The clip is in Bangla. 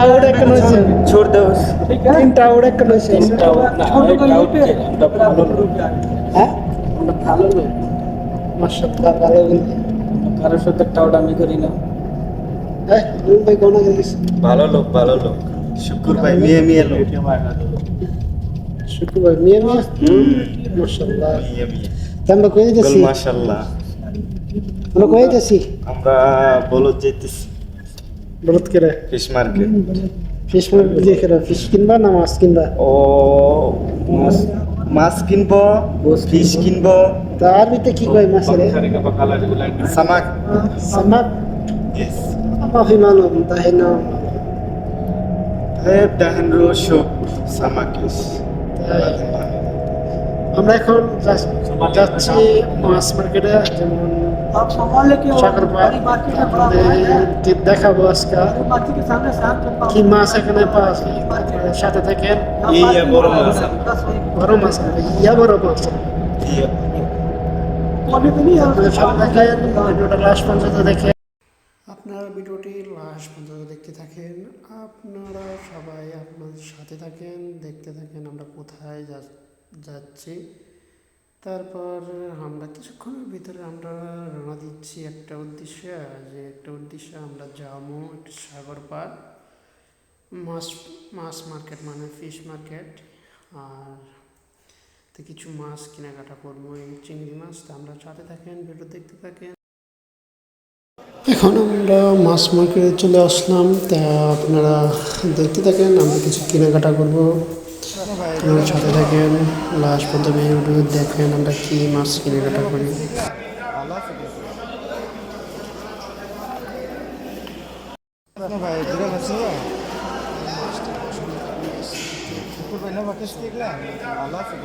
Ahora que no es छोड़ दो tinta ahora que no es হ্যাঁ মাশাআল্লাহ ভালো বলছি কারোর সাথে টাউট আমি করি না হ্যাঁ মুম্বাই কোন গেছিস ভালো লোক শুকুর ভাই মিয়ে লোক শুক্রবার মিয়া মিয়া মাশাআল্লাহ মিয়ে আমরা কই গোল যাচ্ছি মাশাআল্লাহ আমরা কই যাচ্ছি আমরা বলো যেতেছি বলত করে ফিশ মার্কেট ফিশ মার্কেট দিয়ে খেলা ফিশ কিনবা না মাছ কিনবা ও মাছ কিনবো ফিশ কিনবো তা আরবিতে কি কয় মাছের সামাক সামাক ইয়েস ما في معلوم انتهينا dahan rusuk samakis আমরা এখন যাচ্ছি মাছ মার্কেটে যেমন সাগরপাড় আপনাদের দেখাবো আজকে কি মাছ এখানে পাওয়া যায় সাথে থাকেন iya boro mas বড় মাছ ইয়া বড় মাছ iya আপনাদের সাথে দেখেন ভিডিওটা লাস্ট পর্যন্ত দেখেন আপনারা ভিডিওটি লাস্ট পর্যন্ত দেখতে থাকেন আপনারা সবাই আপনাদের সাথে থাকেন দেখতে থাকেন আমরা কোথায় যাচ্ছি তারপর আমরা কিছুক্ষণের ভিতরে আমরা রওনা দিচ্ছি একটা উদ্দেশ্যে আমরা যাবো একটা সাগর পাড় মাছ মার্কেট মানে ফিশ মার্কেট আর তো কিছু মাছ কেনাকাটা করবো এই চিংড়ি মাছ তো আমরা সাথে থাকেন ভিডিও দেখতে থাকেন এখন আমরা মাছ মার্কেটে চলে আসলাম তা আপনারা দেখতে থাকেন আমরা কিছু কেনাকাটা করবো আপনারা সাথে থাকেন লাস্ট পর্যন্ত ভিডিও দেখেন আমরা কি মাছ কেনাকাটা করি ভাই দূরে আছে শুকুর ভাই না বাকি দেখলাম ভালো আছে